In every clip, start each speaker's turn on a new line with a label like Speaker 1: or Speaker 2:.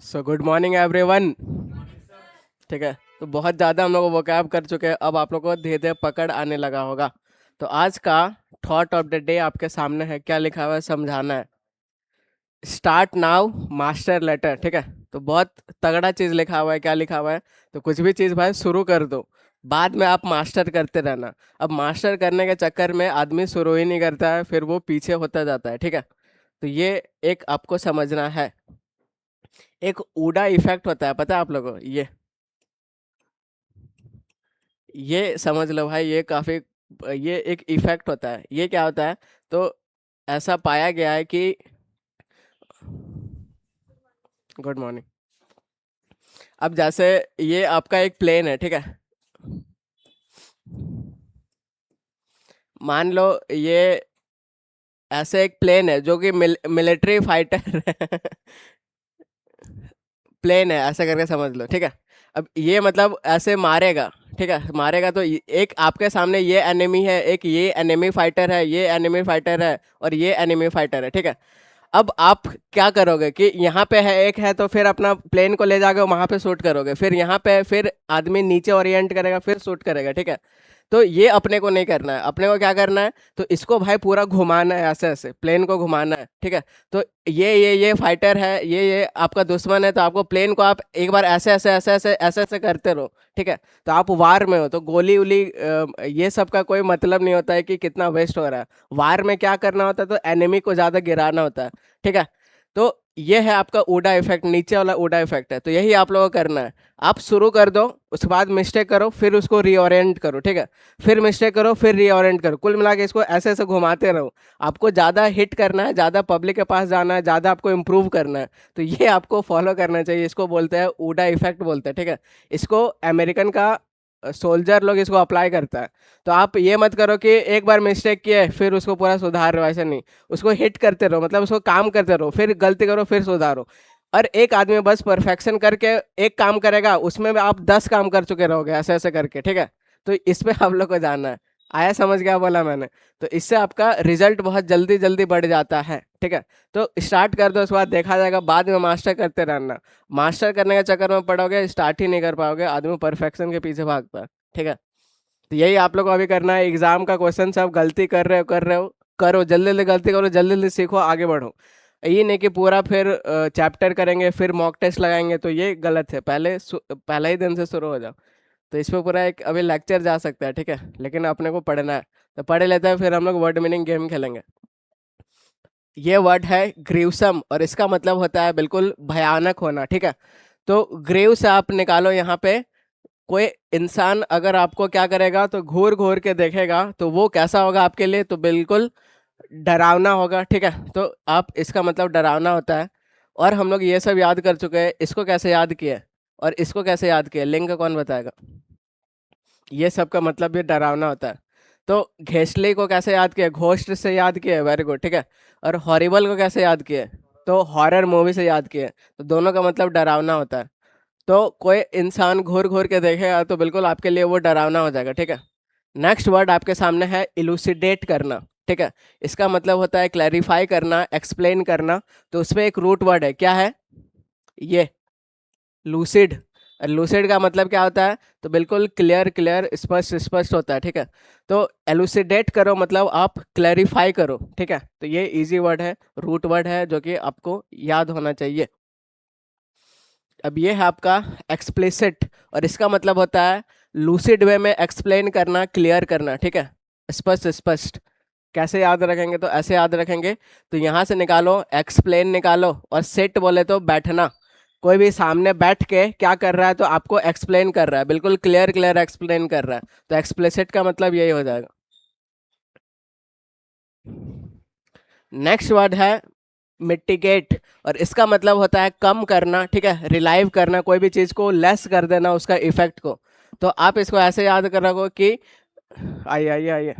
Speaker 1: So good morning everyone. ठीक है। तो बहुत ज़्यादा हम लोग वोकैब कर चुके हैं, अब आप लोग को धीरे धीरे पकड़ आने लगा होगा। तो आज का थॉट ऑफ द डे आपके सामने है, क्या लिखा हुआ है समझाना है। Start now master letter. ठीक है। तो बहुत तगड़ा चीज़ लिखा हुआ है, क्या लिखा हुआ है। तो कुछ भी चीज़ भाई शुरू कर दो, बाद में आप मास्टर करते रहना। अब मास्टर करने के चक्कर में आदमी शुरू ही नहीं करता है, फिर वो पीछे होता जाता है। ठीक है। तो ये एक आपको समझना है। एक ऊडा इफेक्ट होता है, पता है आप लोगों को ये समझ लो भाई, ये काफ़ी ये एक इफेक्ट होता है। ये क्या होता है, तो ऐसा पाया गया है कि गुड मॉर्निंग। अब जैसे ये आपका एक प्लेन है, ठीक है। मान लो ये ऐसे एक प्लेन है जो कि मिलिट्री फाइटर प्लेन है, ऐसा करके समझ लो। ठीक है। अब ये मतलब ऐसे मारेगा। ठीक है, मारेगा तो एक आपके सामने ये एनिमी है, एक ये एनिमी फाइटर है, ये एनिमी फाइटर है और ये एनिमी फाइटर है। ठीक है। अब आप क्या करोगे कि यहाँ पे है एक है, तो फिर अपना प्लेन को ले जाके वहां पे शूट करोगे, फिर यहाँ पे फिर आदमी नीचे ओरिएंट करेगा, फिर शूट करेगा। ठीक है। तो ये अपने को नहीं करना है, अपने को क्या करना है, तो इसको भाई पूरा घुमाना है, ऐसे ऐसे प्लेन को घुमाना है। ठीक है। तो ये फाइटर है, ये आपका दुश्मन है, तो आपको प्लेन को आप एक बार ऐसे ऐसे ऐसे ऐसे ऐसे ऐसे करते रहो। ठीक है। तो आप वार में हो, तो गोली उली ये सब का कोई मतलब नहीं होता है कि कितना वेस्ट हो रहा है। वार में क्या करना होता है, तो एनिमी को ज़्यादा गिराना होता है। ठीक है। तो ये है आपका ऊडा इफेक्ट, नीचे वाला ऊडा इफेक्ट है। तो यही आप लोगों को करना है। आप शुरू कर दो, उसके बाद मिस्टेक करो, फिर उसको रीओरिएंट करो। ठीक है। फिर मिस्टेक करो, फिर रीओरिएंट करो, कुल मिला के इसको ऐसे ऐसे घुमाते रहो। आपको ज़्यादा हिट करना है, ज़्यादा पब्लिक के पास जाना है, ज़्यादा आपको इम्प्रूव करना है। तो ये आपको फॉलो करना चाहिए, इसको बोलते हैं ऊडा इफेक्ट बोलते हैं। ठीक है। इसको अमेरिकन का सोल्जर लोग इसको अप्लाई करता है। तो आप ये मत करो कि एक बार मिस्टेक किए फिर उसको पूरा सुधार रहे हो, ऐसा नहीं। उसको हिट करते रहो, मतलब उसको काम करते रहो, फिर गलती करो फिर सुधारो। और एक आदमी बस परफेक्शन करके एक काम करेगा, उसमें भी आप 10 काम कर चुके रहोगे, ऐसे ऐसे करके। ठीक है। तो इस पे आप लोग को जानना है। आया समझ, क्या बोला मैंने। तो इससे आपका रिजल्ट बहुत जल्दी जल्दी बढ़ जाता है। ठीक है। तो स्टार्ट कर दो, उसके बाद देखा जाएगा, बाद में मास्टर करते रहना। मास्टर करने के चक्कर में पड़ोगे, स्टार्ट ही नहीं कर पाओगे, आदमी परफेक्शन के पीछे भागता है। ठीक है। तो यही आप लोग को अभी करना है। एग्जाम का क्वेश्चन सब गलती कर रहे हो करो, जल्दी जल्दी गलती करो, जल्दी जल्दी सीखो, आगे बढ़ो। ये नहीं कि पूरा फिर चैप्टर करेंगे फिर मॉक टेस्ट लगाएंगे, तो ये गलत है। पहले ही दिन से शुरू हो जाओ। तो इस पे पूरा एक अभी लेक्चर जा सकता है। ठीक है। लेकिन अपने को पढ़ना है, तो पढ़ लेते हैं, फिर हम लोग वर्ड मीनिंग गेम खेलेंगे। ये वर्ड है ग्रीवसम, और इसका मतलब होता है बिल्कुल भयानक होना। ठीक है। तो ग्रीव से आप निकालो यहाँ पे। कोई इंसान अगर आपको क्या करेगा, तो घूर घूर के देखेगा, तो वो कैसा होगा आपके लिए, तो बिल्कुल डरावना होगा। ठीक है। तो आप इसका मतलब डरावना होता है। और हम लोग ये सब याद कर चुके हैं, इसको कैसे याद किए और इसको कैसे याद किए, लिंग कौन बताएगा। ये सब का मतलब भी डरावना होता है। तो घेसली को कैसे याद किया, घोस्ट से याद किया, वेरी गुड। ठीक है। और हॉरिबल को कैसे याद किए, तो हॉरर मूवी से याद किए। तो दोनों का मतलब डरावना होता है। तो कोई इंसान घूर घूर के देखेगा, तो बिल्कुल आपके लिए वो डरावना हो जाएगा। ठीक है। नेक्स्ट वर्ड आपके सामने है इलुसिडेट करना। ठीक है। इसका मतलब होता है क्लैरिफाई करना, एक्सप्लेन करना। तो उसमें एक रूट वर्ड है, क्या है ये, लूसिड। लूसिड का मतलब क्या होता है, तो बिल्कुल क्लियर क्लियर, स्पष्ट स्पष्ट होता है। ठीक है। तो एलुसिडेट करो मतलब आप क्लैरिफाई करो। ठीक है। तो ये इजी वर्ड है, रूट वर्ड है, जो कि आपको याद होना चाहिए। अब ये है आपका एक्सप्लिसिट, और इसका मतलब होता है लूसिड वे में एक्सप्लेन करना, क्लियर करना। ठीक है। स्पष्ट स्पष्ट। कैसे याद रखेंगे, तो ऐसे याद रखेंगे। तो यहाँ से निकालो, एक्सप्लेन निकालो, और सिट बोले तो बैठना। कोई भी सामने बैठ के क्या कर रहा है, तो आपको एक्सप्लेन कर रहा है, बिल्कुल क्लियर क्लियर एक्सप्लेन कर रहा है। तो एक्सप्लिसिट का मतलब यही हो जाएगा। नेक्स्ट वर्ड है मिटिगेट, और इसका मतलब होता है कम करना। ठीक है। रिलाइव करना, कोई भी चीज़ को लेस कर देना, उसका इफेक्ट को। तो आप इसको ऐसे याद कर रखो कि आइए आइए आइए,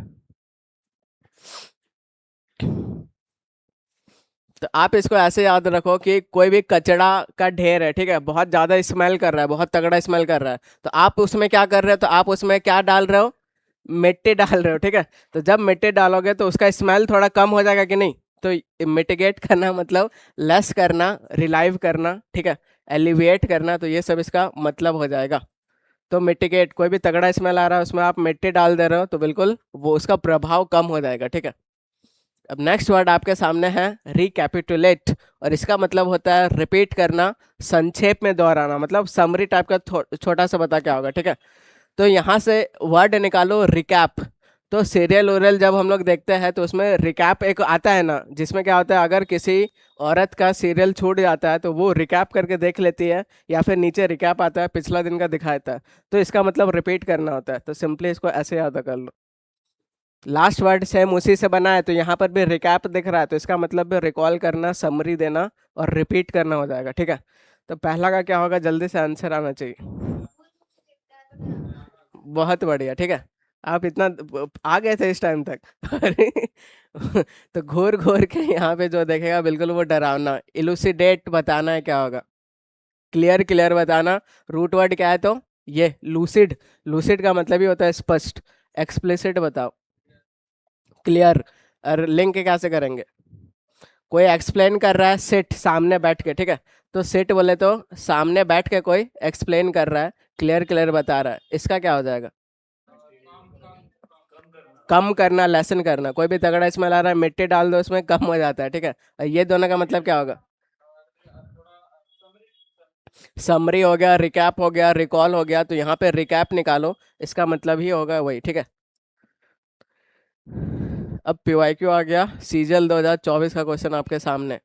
Speaker 1: तो आप इसको ऐसे याद रखो कि कोई भी कचरा का ढेर है, ठीक है, बहुत ज़्यादा स्मेल कर रहा है, बहुत तगड़ा स्मेल कर रहा है। तो आप उसमें क्या कर रहे हो, तो आप उसमें क्या डाल रहे हो, मिट्टी डाल रहे हो। ठीक है। तो जब मिट्टी डालोगे, तो उसका स्मेल थोड़ा कम हो जाएगा कि नहीं, तो मिटिगेट करना मतलब लेस करना, रिलाइव करना, ठीक है, एलिविएट करना, तो ये सब इसका मतलब हो जाएगा। तो मिटिगेट, कोई भी तगड़ा स्मेल आ रहा है उसमें आप मिट्टी डाल दे रहे हो तो बिल्कुल वो उसका प्रभाव कम हो जाएगा, ठीक है। अब नेक्स्ट वर्ड आपके सामने है रिकैपिटुलेट, और इसका मतलब होता है रिपीट करना, संक्षेप में दोहराना, मतलब समरी टाइप का छोटा सा बता क्या होगा, ठीक है। तो यहाँ से वर्ड निकालो रिकैप। तो सीरियल ओरियल जब हम लोग देखते हैं तो उसमें रिकैप एक आता है ना, जिसमें क्या होता है, अगर किसी औरत का सीरियल छूट जाता है तो वो रिकैप करके देख लेती है, या फिर नीचे रिकैप आता है पिछला दिन का दिखाता है, तो इसका मतलब रिपीट करना होता है। तो सिंपली इसको ऐसे याद कर लो। लास्ट वर्ड सेम उसी से बना है, तो यहाँ पर भी रिकैप दिख रहा है, तो इसका मतलब भी रिकॉल करना, समरी देना और रिपीट करना हो जाएगा, ठीक है। तो पहला का क्या होगा, जल्दी से आंसर आना चाहिए। बहुत बढ़िया, ठीक है। आप इतना आ गए थे इस टाइम तक। अरे तो घूर घूर के यहाँ पे जो देखेगा बिल्कुल वो डरावना, इलुसिडेट बताना है क्या होगा, क्लियर क्लियर बताना। रूट वर्ड क्या है, तो ये लूसिड, लूसिड का मतलब ही होता है स्पष्ट, एक्सप्लिसिट बताओ, क्लियर। और लिंक कैसे करेंगे, कोई एक्सप्लेन कर रहा है सिट सामने बैठ के, ठीक है, तो सिट बोले तो सामने बैठ के कोई एक्सप्लेन कर रहा है, क्लियर क्लियर बता रहा है, इसका क्या हो जाएगा, कम करना, लेसन करना। कोई भी तगड़ा स्मेल आ रहा है मिट्टी डाल दो उसमें, कम हो जाता है, ठीक है। और ये दोनों का मतलब क्या होगा, समरी हो गया, रिकैप हो गया, रिकॉल हो गया, तो यहाँ पे रिकैप निकालो, इसका मतलब ही होगा वही, ठीक है। अब पीवाईक्यू आ गया, सीजल 2024 का क्वेश्चन आपके सामने।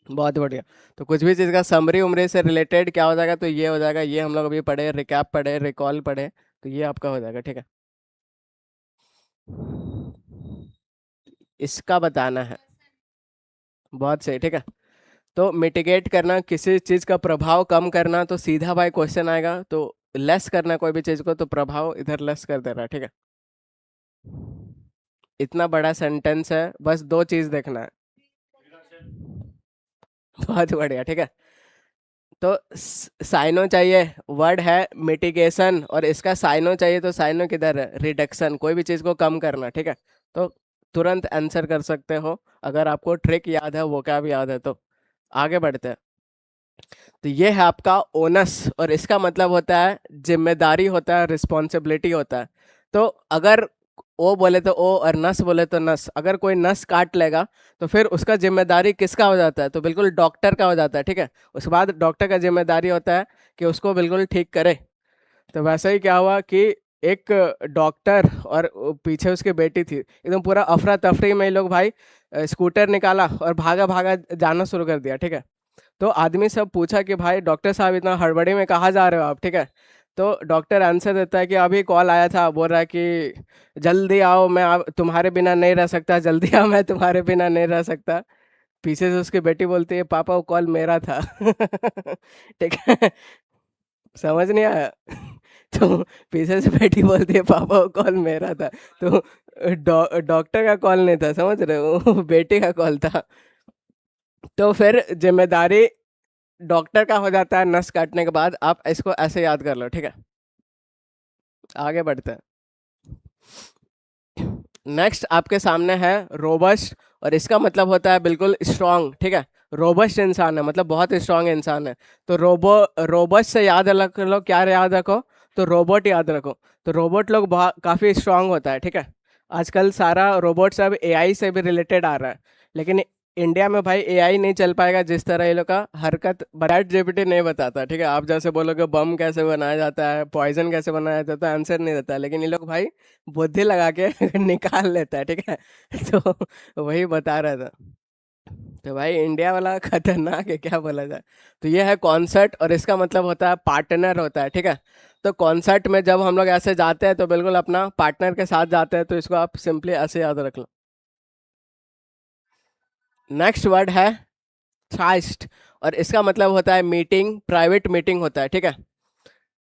Speaker 1: बहुत बढ़िया। तो कुछ भी चीज़ का समरी उमरी से रिलेटेड क्या हो जाएगा, तो ये हो जाएगा, ये हम लोग अभी पढ़े, रिकैप पढ़े, रिकॉल पढ़े, तो ये आपका हो जाएगा, ठीक है। इसका बताना है, बहुत सही, ठीक है। तो मिटिगेट करना, किसी चीज़ का प्रभाव कम करना, तो सीधा भाई क्वेश्चन आएगा, तो लेस करना कोई भी चीज़ को, तो प्रभाव इधर लेस कर देना, ठीक है। इतना बड़ा सेंटेंस है, बस दो चीज़ देखना है। बहुत बढ़िया, ठीक है। तो साइनो चाहिए, वर्ड है मिटिगेशन, और इसका साइनो चाहिए, तो साइनो किधर है, रिडक्शन, कोई भी चीज़ को कम करना, ठीक है। तो तुरंत आंसर कर सकते हो अगर आपको ट्रिक याद है, वो क्या भी याद है तो। आगे बढ़ते हैं। तो ये है आपका ओनस, और इसका मतलब होता है जिम्मेदारी होता है, रिस्पॉन्सिबिलिटी होता है। तो अगर ओ बोले तो ओ, और नस बोले तो नस, अगर कोई नस काट लेगा तो फिर उसका जिम्मेदारी किसका हो जाता है, तो बिल्कुल डॉक्टर का हो जाता है, ठीक है। उसके बाद डॉक्टर का जिम्मेदारी होता है कि उसको बिल्कुल ठीक करे। तो वैसे ही क्या हुआ कि एक डॉक्टर और पीछे उसकी बेटी थी, एकदम पूरा अफरा तफरी में ये लोग भाई स्कूटर निकाला और भागा भागा जाना शुरू कर दिया, ठीक है। तो आदमी सब पूछा कि भाई डॉक्टर साहब इतना हड़बड़ी में कहाँ जा रहे हो आप, ठीक है। तो डॉक्टर आंसर देता है कि अभी कॉल आया था, बोल रहा है कि जल्दी आओ, मैं तुम्हारे बिना नहीं रह सकता, जल्दी आओ, मैं तुम्हारे बिना नहीं रह सकता। पीछे से उसकी बेटी बोलती है पापा वो कॉल मेरा था। ठीक है, समझ नहीं आया। तो पीछे से बेटी बोलती है पापा वो कॉल मेरा था, तो डॉक्टर का कॉल नहीं था, समझ रहे हो, बेटी का कॉल था। तो फिर जिम्मेदारी डॉक्टर का हो जाता है नस काटने के बाद। आप इसको ऐसे याद कर लो, ठीक है। आगे बढ़ते हैं। नेक्स्ट आपके सामने है रोबस्ट, और इसका मतलब होता है बिल्कुल स्ट्रांग, ठीक है। रोबस्ट इंसान है मतलब बहुत स्ट्रांग इंसान है। तो रोबस्ट से याद रख लो, क्या याद रखो, तो रोबोट याद रखो। तो रोबोट लोग बहुत काफ़ी स्ट्रांग होता है, ठीक है। आजकल सारा रोबोट सब एआई से भी रिलेटेड आ रहा है, लेकिन इंडिया में भाई एआई नहीं चल पाएगा जिस तरह ये लोग का हरकत चैट जीपीटी नहीं बताता, ठीक है। आप जैसे बोलोगे बम कैसे बनाया जाता है, पॉइजन कैसे बनाया जाता है, आंसर नहीं देता, लेकिन ये लोग भाई बुद्धि लगा के निकाल लेता है, ठीक है। तो वही बता रहा था। तो भाई इंडिया वाला खतरनाक है, क्या बोला जाए। तो ये है कॉन्सर्ट, और इसका मतलब होता है पार्टनर होता है, ठीक है। तो कॉन्सर्ट में जब हम लोग ऐसे जाते हैं तो बिल्कुल अपना पार्टनर के साथ जाते हैं, तो इसको आप सिंपली ऐसे याद रख लो। नेक्स्ट वर्ड है थ्राइस्ट, और इसका मतलब होता है मीटिंग, प्राइवेट मीटिंग होता है, ठीक है।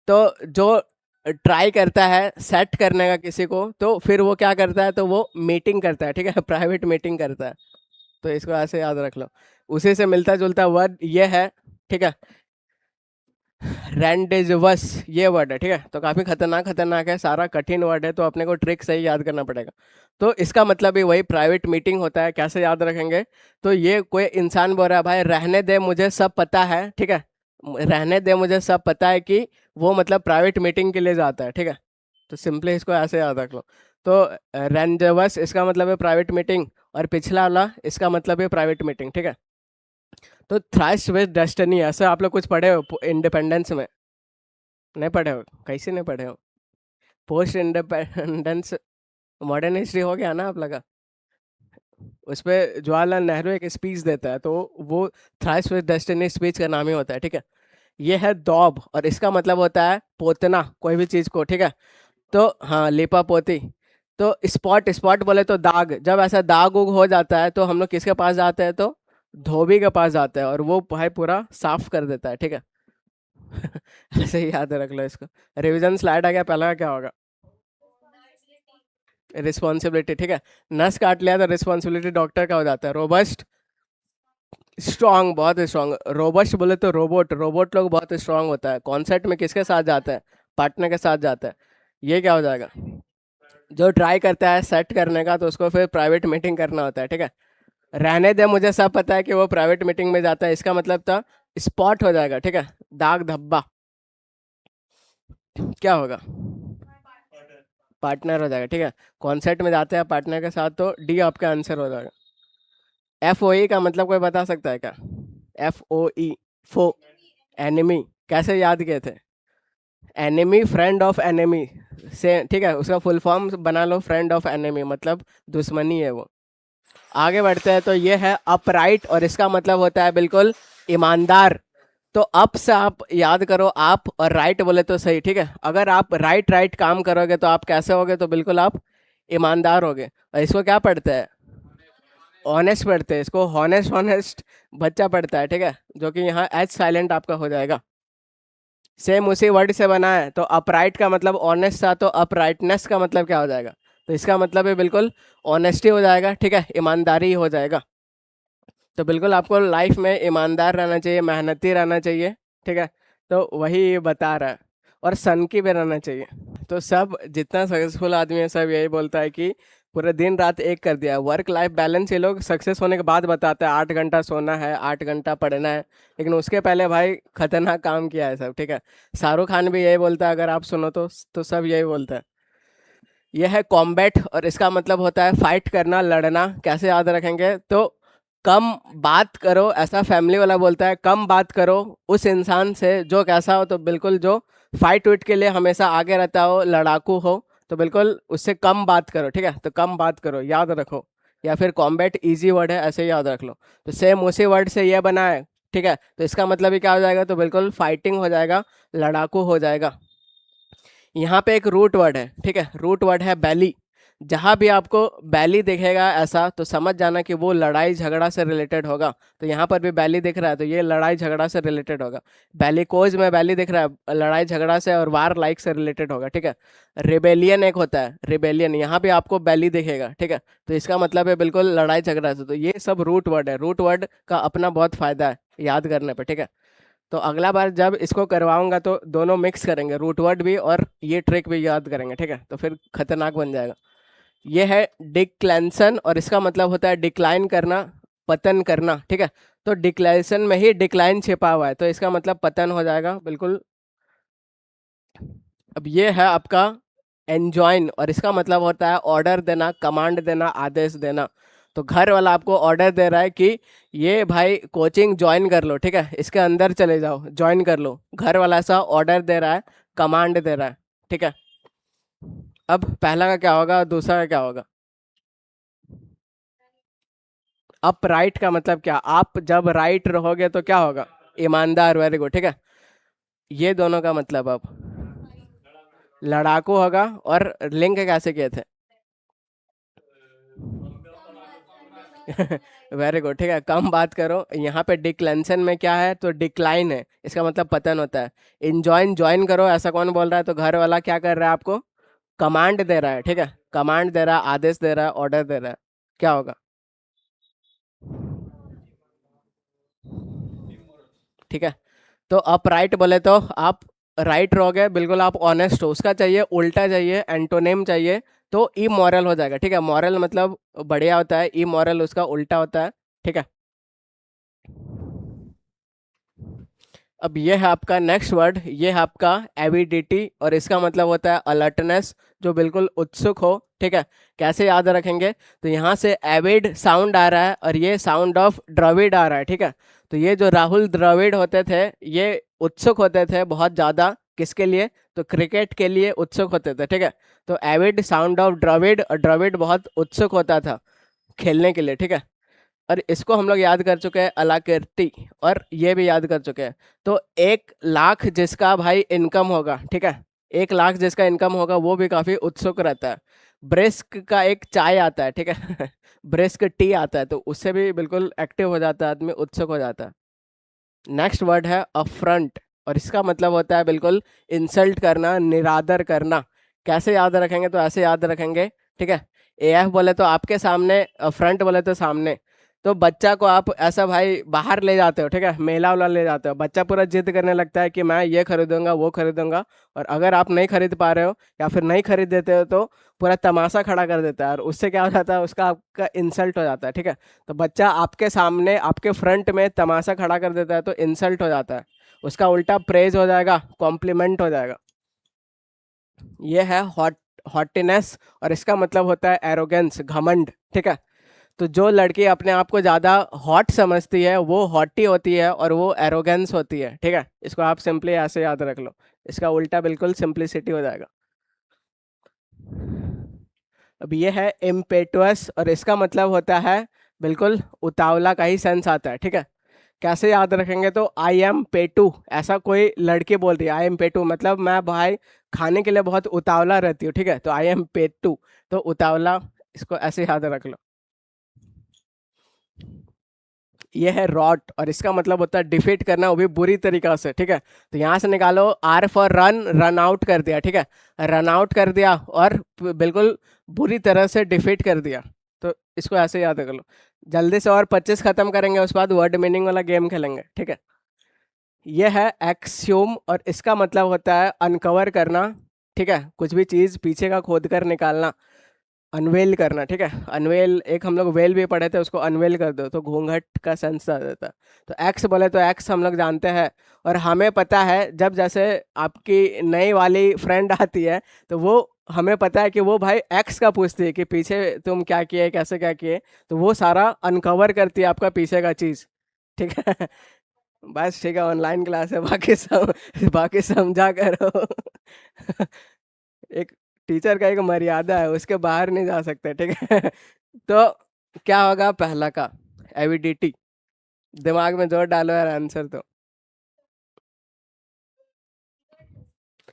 Speaker 1: तो जो ट्राई करता है सेट करने का किसी को, तो फिर वो क्या करता है, तो वो मीटिंग करता है, ठीक है, प्राइवेट मीटिंग करता है। तो इसको ऐसे याद रख लो। उसी से मिलता जुलता वर्ड ये है, ठीक है। रैंडेजवस ये वर्ड है, ठीक है, तो काफी खतरनाक खतरनाक है, सारा कठिन वर्ड है, तो अपने को ट्रिक से ही याद करना पड़ेगा। तो इसका मतलब भी वही प्राइवेट मीटिंग होता है, कैसे याद रखेंगे? तो ये कोई इंसान बोल रहा है भाई रहने दे मुझे सब पता है, ठीक है, रहने दे मुझे सब पता है कि वो मतलब प्राइवेट मीटिंग के लिए जाता है, ठीक है, तो सिंपली इसको ऐसे याद रख लो। तो रैंडेवस इसका मतलब है प्राइवेट मीटिंग, और पिछला वाला इसका मतलब है प्राइवेट मीटिंग, ठीक है। तो थ्राइस विद डेस्टिनी ऐसे आप लोग कुछ पढ़े हो इंडिपेंडेंस में? नहीं पढ़े हो? कैसे नहीं पढ़े हो? पोस्ट इंडिपेंडेंस मॉडर्न हिस्ट्री हो गया ना आप लगा। उस पे जवाहरलाल नेहरू एक स्पीच देता है, तो वो थ्राइस विद डेस्टिनी स्पीच का नाम ही होता है, ठीक है। ये है दौब, और इसका मतलब होता है पोतना कोई भी चीज को, ठीक है। तो हाँ, लिपा पोती। तो स्पॉट स्पॉट बोले तो दाग, जब ऐसा दाग उग हो जाता है तो हम लोग किसके पास जाते हैं? तो धोबी के पास जाते हैं, और वो भाई पूरा साफ कर देता है, ठीक है। ऐसे ही याद रख लो इसको। रिवीजन स्लाइड आ गया, पहला का क्या होगा? रिस्पॉन्सिबिलिटी, ठीक है। नस काट लिया तो रिस्पॉन्सिबिलिटी डॉक्टर का हो जाता है। रोबस्ट, स्ट्रांग, बहुत स्ट्रांग। रोबस्ट बोले तो रोबोट, रोबोट लोग बहुत स्ट्रांग होता है। कॉन्सर्ट में किसके साथ जाता है? पार्टनर के साथ जाता है। ये क्या हो जाएगा? जो ट्राई करता है सेट करने का, तो उसको फिर प्राइवेट मीटिंग करना होता है, ठीक है। रहने दे मुझे सब पता है कि वो प्राइवेट मीटिंग में जाता है, इसका मतलब था स्पॉट हो जाएगा, ठीक है, दाग धब्बा। क्या होगा? पार्टनर हो जाएगा, ठीक है। कॉन्सर्ट में जाते हैं पार्टनर के साथ, तो डी आपका आंसर हो जाएगा। एफ ओ ई का मतलब कोई बता सकता है क्या? एफ ओ ई, फो, एनिमी, कैसे याद किए थे? एनिमी, फ्रेंड ऑफ एनिमी से, ठीक है, उसका फुल फॉर्म बना लो, फ्रेंड ऑफ एनिमी मतलब दुश्मनी है वो। आगे बढ़ते हैं, तो ये है अपराइट, और इसका मतलब होता है बिल्कुल ईमानदार। तो अप से आप याद करो आप, और राइट बोले तो सही, ठीक है। अगर आप राइट राइट काम करोगे तो आप कैसे होगे? तो बिल्कुल आप ईमानदार होगे। और इसको क्या पढ़ते हैं? ऑनेस्ट पढ़ते हैं इसको, हॉनेस्ट, हॉनेस्ट बच्चा पढ़ता है, ठीक है, जो कि यहाँ एच साइलेंट आपका हो जाएगा। सेम उसी वर्ड से बना है, तो अपराइट का मतलब ऑनेस्ट था, तो अपराइटनेस का मतलब क्या हो जाएगा? तो इसका मतलब है बिल्कुल ऑनेस्टी हो जाएगा, ठीक है, ईमानदारी हो जाएगा। तो बिल्कुल आपको लाइफ में ईमानदार रहना चाहिए, मेहनती रहना चाहिए, ठीक है। तो वही ये बता रहा है, और सन की भी रहना चाहिए। तो सब जितना सक्सेसफुल आदमी है सब यही बोलता है कि पूरे दिन रात एक कर दिया। वर्क लाइफ बैलेंस ये लोग सक्सेस होने के बाद बताते हैं, 8 घंटा सोना है, 8 घंटा पढ़ना है, लेकिन उसके पहले भाई खतरनाक काम किया है सब, ठीक है। शाहरुख खान भी यही बोलता है, अगर आप सुनो तो सब यही बोलता है। यह है कॉम्बैट, और इसका मतलब होता है फाइट करना, लड़ना। कैसे याद रखेंगे? तो कम बात करो, ऐसा फैमिली वाला बोलता है, कम बात करो उस इंसान से जो कैसा हो, तो बिल्कुल जो फाइट उइट के लिए हमेशा आगे रहता हो, लड़ाकू हो, तो बिल्कुल उससे कम बात करो, ठीक है। तो कम बात करो, याद रखो। या फिर कॉम्बैट इजी वर्ड है, ऐसे ही याद रख लो। तो सेम उसी वर्ड से ये बना है, ठीक है। तो इसका मतलब ही क्या हो जाएगा? तो बिल्कुल फाइटिंग हो जाएगा, लड़ाकू हो जाएगा। यहाँ पे एक रूट वर्ड है, ठीक है, रूट वर्ड है बैली। जहाँ भी आपको बैली दिखेगा ऐसा, तो समझ जाना कि वो लड़ाई झगड़ा से रिलेटेड होगा। तो यहाँ पर भी बैली दिख रहा है, तो ये लड़ाई झगड़ा से रिलेटेड होगा। बैली कोज में बैली दिख रहा है, लड़ाई झगड़ा से और वार लाइक से रिलेटेड होगा, ठीक है। रिबेलियन एक होता है, रिबेलियन, यहाँ भी आपको बैली दिखेगा, ठीक है। तो इसका मतलब है बिल्कुल लड़ाई झगड़ा से। तो ये सब रूट वर्ड है, रूट वर्ड का अपना बहुत फायदा है याद करने पर, ठीक है। तो अगला बार जब इसको करवाऊंगा तो दोनों मिक्स करेंगे, रूट वर्ड भी और ये ट्रिक भी याद करेंगे, ठीक है, तो फिर खतरनाक बन जाएगा। ये है डिक्लेंसन, और इसका मतलब होता है डिक्लाइन करना, पतन करना, ठीक है। तो डिक्लेंसन में ही डिक्लाइन छिपा हुआ है, तो इसका मतलब पतन हो जाएगा बिल्कुल। अब ये है आपका एंजॉइन, और इसका मतलब होता है ऑर्डर देना, कमांड देना, आदेश देना। तो घर वाला आपको ऑर्डर दे रहा है कि ये भाई कोचिंग ज्वाइन कर लो, ठीक है, इसके अंदर चले जाओ, ज्वाइन कर लो। घर वाला ऐसा ऑर्डर दे रहा है, कमांड दे रहा है, ठीक है। अब पहला का क्या होगा, दूसरा का क्या होगा? अप राइट का मतलब क्या? आप जब राइट रहोगे तो क्या होगा? ईमानदार, वेरी गुड, ठीक है। ये दोनों का मतलब अब लड़ाकू होगा, और लिंक कैसे किए थे? वेरी गुड, ठीक है, कम बात करो। यहाँ पे डिक्लेंशन में क्या है? तो डिक्लाइन है, इसका मतलब पतन होता है। इंजॉइन, ज्वाइन करो, ऐसा कौन बोल रहा है? तो घर वाला क्या कर रहा है आपको? कमांड दे रहा है, ठीक है, कमांड दे रहा है, आदेश दे रहा है, ऑर्डर दे रहा है। क्या होगा? ठीक है। तो अपराइट बोले तो आप राइट रहोगे, बिल्कुल आप ऑनेस्ट हो। उसका चाहिए उल्टा, चाहिए एंटोनिम चाहिए, तो इमोरल हो जाएगा। ठीक है, मॉरल मतलब बढ़िया होता है, इमोरल उसका उल्टा होता है। ठीक है, अब ये है आपका नेक्स्ट वर्ड, ये है आपका एविडिटी, और इसका मतलब होता है अलर्टनेस, जो बिल्कुल उत्सुक हो। ठीक है, कैसे याद रखेंगे, तो यहाँ से एविड साउंड आ रहा है और ये साउंड ऑफ द्रविड आ रहा है। ठीक है, तो ये जो राहुल द्रविड़ होते थे, ये उत्सुक होते थे बहुत ज़्यादा, किसके लिए, तो क्रिकेट के लिए उत्सुक होते थे। ठीक है, तो एविड साउंड ऑफ द्रविड, और द्रविड बहुत उत्सुक होता था खेलने के लिए। ठीक है, और इसको हम लोग याद कर चुके हैं अलाकृति, और ये भी याद कर चुके हैं। तो 1 लाख जिसका भाई इनकम होगा, ठीक है, 1 लाख जिसका इनकम होगा वो भी काफी उत्सुक रहता है। ब्रिस्क का एक चाय आता है, ठीक है ब्रिस्क टी आता है, तो उससे भी बिल्कुल एक्टिव हो जाता है आदमी, उत्सुक हो जाता है। नेक्स्ट वर्ड है अफ्रंट, और इसका मतलब होता है बिल्कुल इंसल्ट करना, निरादर करना। कैसे याद रखेंगे, तो ऐसे याद रखेंगे। ठीक है, एएफ बोले तो आपके सामने, फ्रंट बोले तो सामने। तो बच्चा को आप ऐसा भाई बाहर ले जाते हो, ठीक है, मेला वेला ले जाते हो, बच्चा पूरा जिद करने लगता है कि मैं ये खरीदूंगा वो खरीदूंगा, और अगर आप नहीं खरीद पा रहे हो या फिर नहीं खरीद देते हो, तो पूरा तमाशा खड़ा कर देता है, और उससे क्या हो जाता है, उसका आपका इंसल्ट हो जाता है। ठीक है, तो बच्चा आपके सामने आपके फ्रंट में तमाशा खड़ा कर देता है, तो इंसल्ट हो जाता है। उसका उल्टा प्रेज हो जाएगा, कॉम्प्लीमेंट हो जाएगा। ये है हॉटिनेस, और इसका मतलब होता है एरोगेंस, घमंड। ठीक है, तो जो लड़की अपने आप को ज़्यादा हॉट समझती है वो हॉटी होती है, और वो एरोगेंस होती है। ठीक है, इसको आप सिंपली ऐसे याद रख लो, इसका उल्टा बिल्कुल सिंप्लिसिटी हो जाएगा। अब ये है इम्पेटुअस, और इसका मतलब होता है बिल्कुल उतावला का ही सेंस आता है। ठीक है, कैसे याद रखेंगे, तो आई एम पेटू, ऐसा कोई लड़की बोल रही है, आई एम पेटू मतलब मैं भाई खाने के लिए बहुत उतावला रहती हूँ। ठीक है, तो आई एम पेटू, तो उतावला, इसको ऐसे याद रख लो। ये है रॉट, और इसका मतलब होता है डिफीट करना, वो भी बुरी तरीका से। ठीक है, तो यहाँ से निकालो R for run, run out कर दिया। ठीक है, रन आउट कर दिया और बिल्कुल बुरी तरह से डिफीट कर दिया, तो इसको ऐसे याद कर लो। जल्दी से और 25 खत्म करेंगे, उसके बाद वर्ड मीनिंग वाला गेम खेलेंगे। ठीक है, ये है एक्सियोम, और इसका मतलब होता है अनकवर करना। ठीक है, कुछ भी चीज़ पीछे का खोद कर निकालना, अनवेल करना। ठीक है, अनवेल, एक हम लोग वेल भी पढ़े थे, उसको अनवेल कर दो तो घूंघट का सेंस आ जाता है। तो एक्स बोले तो एक्स हम लोग जानते हैं, और हमें पता है जब जैसे आपकी नई वाली फ्रेंड आती है, तो वो हमें पता है कि वो भाई एक्स का पूछती है कि पीछे तुम क्या किए, कैसे क्या किए, तो वो सारा अनकवर करती है आपका पीछे का चीज़। ठीक है बस ठीक है, ऑनलाइन क्लास है, बाकी सब बाकी समझा करो एक टीचर का एक मर्यादा है, उसके बाहर नहीं जा सकते। ठीक है तो क्या होगा पहला का, एविडिटी, दिमाग में जोर डालो यार, आंसर तो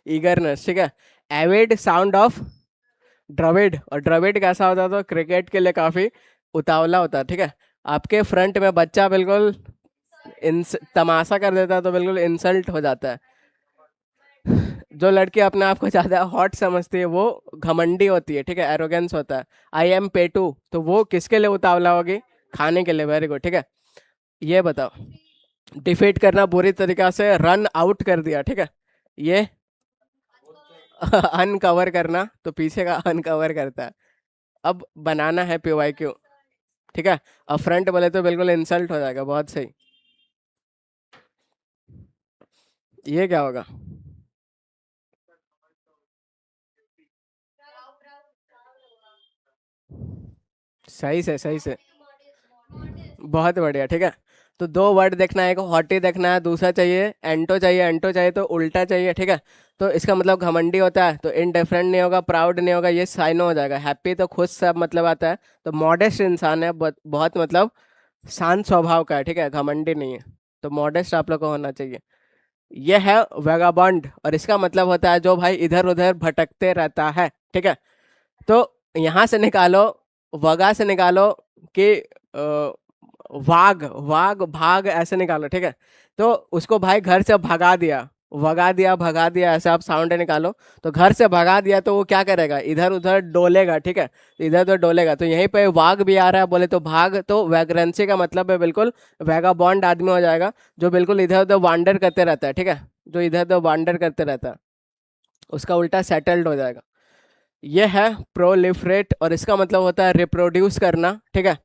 Speaker 1: ईगरनेस। ठीक है, एविड साउंड ऑफ द्रविड, और द्रविड कैसा होता है, तो क्रिकेट के लिए काफी उतावला होता है। ठीक है, आपके फ्रंट में बच्चा बिल्कुल तमाशा कर देता है, तो बिल्कुल इंसल्ट हो जाता है। जो लड़की अपने आप को ज्यादा हॉट समझती है वो घमंडी होती है। ठीक है, एरोगेंस होता है। आई एम पेटू, तो वो किसके लिए उतावला होगी, खाने के लिए। Very good. ठीक है, ये बताओ, डिफीट करना बुरी तरीका से, रन आउट कर दिया। ठीक है, ये अनकवर करना, तो पीछे का अनकवर करता है। अब बनाना है PYQ। ठीक है, अब फ्रंट बोले तो बिल्कुल इंसल्ट हो जाएगा, बहुत सही। ये क्या होगा, सही से सही से, बहुत बढ़िया। ठीक है, तो 2 वर्ड देखना है, एक हॉटी देखना है, दूसरा चाहिए एंटो, चाहिए एंटो चाहिए तो उल्टा चाहिए। ठीक है, तो इसका मतलब घमंडी होता है, तो इनडिफरेंट नहीं होगा, प्राउड नहीं होगा, ये साइनो हो जाएगा। हैप्पी तो खुश सब मतलब आता है, तो मॉडेस्ट इंसान है, बहुत मतलब शांत स्वभाव का है। ठीक है, घमंडी नहीं है, तो मॉडेस्ट आप लोग को होना चाहिए। ये है वेगाबॉन्ड, और इसका मतलब होता है जो भाई इधर उधर भटकते रहता है। ठीक है, तो यहाँ से निकालो, वगा से निकालो कि वाघ, वाघ भाग, ऐसे निकालो। ठीक है, तो उसको भाई घर से भगा दिया, भगा दिया, भगा दिया, ऐसे आप साउंड निकालो। तो घर से भगा दिया तो वो क्या करेगा, इधर उधर डोलेगा, ठीक है, इधर उधर डोलेगा। तो यहीं पे वाग भी आ रहा है, बोले तो भाग, तो वैग्रेंसी का मतलब है बिल्कुल वैगाबॉन्ड आदमी हो जाएगा, जो बिल्कुल इधर उधर वांडर करते रहता है, ठीक है, जो इधर उधर वांडर करते रहता है, उसका उल्टा सेटल्ड हो जाएगा। ये है प्रोलिफरेट, और इसका मतलब होता है रिप्रोड्यूस करना, ठीक है।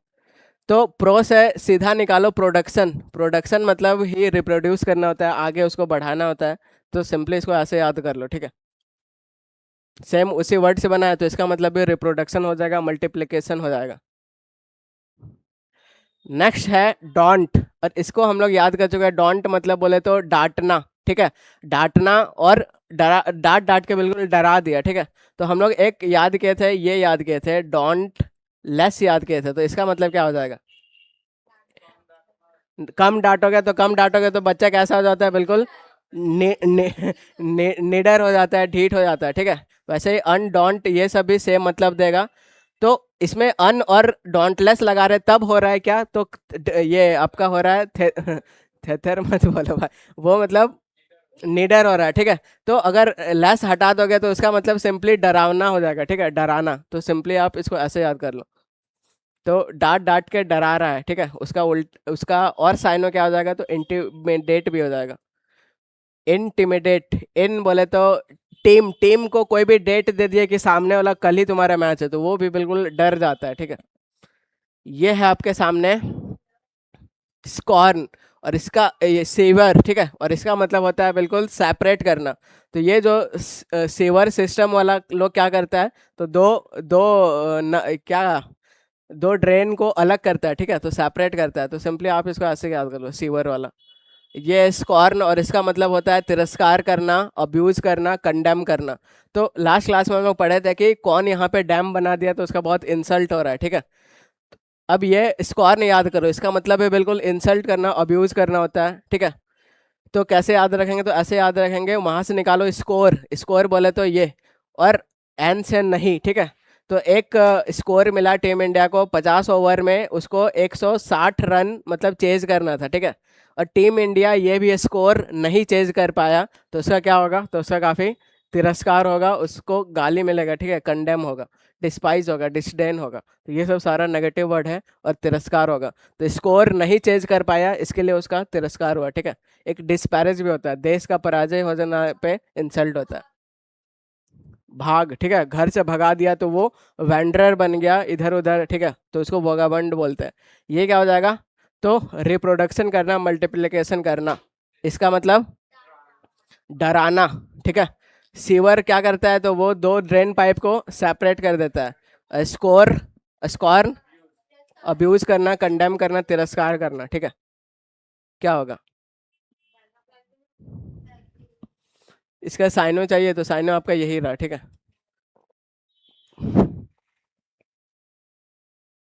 Speaker 1: तो प्रो से सीधा निकालो प्रोडक्शन, प्रोडक्शन मतलब ही रिप्रोड्यूस करना होता है, आगे उसको बढ़ाना होता है। तो सिंपली इसको ऐसे याद कर लो, ठीक है। सेम उसी वर्ड से बना है, तो इसका मतलब भी रिप्रोडक्शन हो जाएगा, मल्टीप्लिकेशन हो जाएगा। नेक्स्ट है डोंट, और इसको हम लोग याद कर चुके हैं। डोंट मतलब बोले तो डांटना, ठीक है, डांटना, और डरा, डांट डांट के बिल्कुल डरा दिया, ठीक है। तो हम लोग एक याद किए थे, ये याद किए थे, डोंट लेस याद किए थे, तो इसका मतलब क्या हो जाएगा, कम डांटोगे, तो कम डांटोगे तो बच्चा कैसा हो जाता है, बिल्कुल निडर हो जाता है, ढीठ हो जाता है, ठीक है। वैसे ही अन डोंट ये सब भी सेम मतलब देगा। तो इसमें अन और डोंटलेस लगा रहे तब हो रहा है क्या, तो ये आपका हो रहा है थेथर मत बोलो भाई, वो मतलब निडर हो रहा है, ठीक है। तो अगर लेस हटा दोगे तो उसका मतलब सिंपली डरावना हो जाएगा, ठीक है, डराना। तो सिंपली आप इसको ऐसे याद कर लो। तो डांट डांट के डरा रहा है, ठीक है, उसका उल्ट, उसका और साइनो क्या हो जाएगा, तो इंटिमिडेट भी हो जाएगा। इंटिमिडेट, इन बोले तो टीम, टीम को कोई भी डेट दे दिए कि सामने वाला कल ही तुम्हारा मैच है, तो वो भी बिल्कुल डर जाता है, ठीक है। ये है आपके सामने स्कॉर्न, और इसका ये सेवर, ठीक है, और इसका मतलब होता है बिल्कुल सेपरेट करना। तो ये जो सेवर सिस्टम वाला लोग क्या करता है, तो दो दो क्या, दो ड्रेन को अलग करता है, ठीक है, तो सेपरेट करता है। तो सिंपली आप इसको ऐसे याद कर लो, सीवर वाला। ये स्कॉर्न, और इसका मतलब होता है तिरस्कार करना, अब्यूज करना, कंडेम करना। तो लास्ट क्लास में हम लोग पढ़े थे कि कौन यहाँ पे डैम बना दिया, तो उसका बहुत इंसल्ट हो रहा है, ठीक है। अब ये स्कॉर्न याद करो, इसका मतलब है बिल्कुल इंसल्ट करना, अब्यूज करना होता है, ठीक है। तो कैसे याद रखेंगे, तो ऐसे याद रखेंगे, वहां से निकालो स्कोर, स्कोर बोले तो ये, और एन से नहीं, ठीक है। तो एक स्कोर मिला टीम इंडिया को 50 ओवर में, उसको 160 रन मतलब चेज करना था, ठीक है। और टीम इंडिया ये भी स्कोर नहीं चेज कर पाया, तो उसका क्या होगा, तो उसका काफ़ी तिरस्कार होगा, उसको गाली मिलेगा, ठीक है, कंडेम होगा, डिस्पाइज होगा, डिसडेन होगा। तो ये सब सारा नेगेटिव वर्ड है, और तिरस्कार होगा। तो स्कोर नहीं चेज कर पाया, इसके लिए उसका तिरस्कार हुआ, ठीक है। एक डिस्पैरेज भी होता है, देश का पराजय हो जाना पे इंसल्ट होता है। भाग, ठीक है, घर से भगा दिया तो वो वेंडरर बन गया इधर उधर, ठीक है, तो उसको वोगाबंड बोलते हैं। ये क्या हो जाएगा, तो रिप्रोडक्शन करना, मल्टीप्लिकेशन करना, इसका मतलब डराना, ठीक है। सीवर क्या करता है, तो वो दो ड्रेन पाइप को सेपरेट कर देता है। स्कोर, स्कॉर्न, अब्यूज करना, कंडेम करना, तिरस्कार करना, ठीक है। क्या होगा, इसका साइनो चाहिए, तो साइनो आपका यही रहा, ठीक है।